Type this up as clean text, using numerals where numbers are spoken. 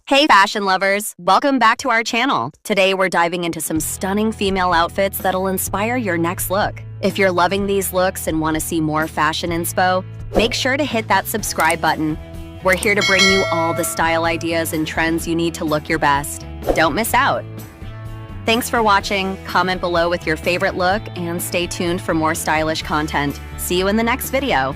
Hey fashion lovers, welcome back to our channel. Today we're diving into some stunning female outfits that'll inspire your next look. If you're loving these looks and want to see more fashion inspo, make sure to hit that subscribe button. We're here to bring you all the style ideas and trends you need to look your best. Don't miss out. Thanks for watching, comment below with your favorite look, and stay tuned for more stylish content. See you in the next video.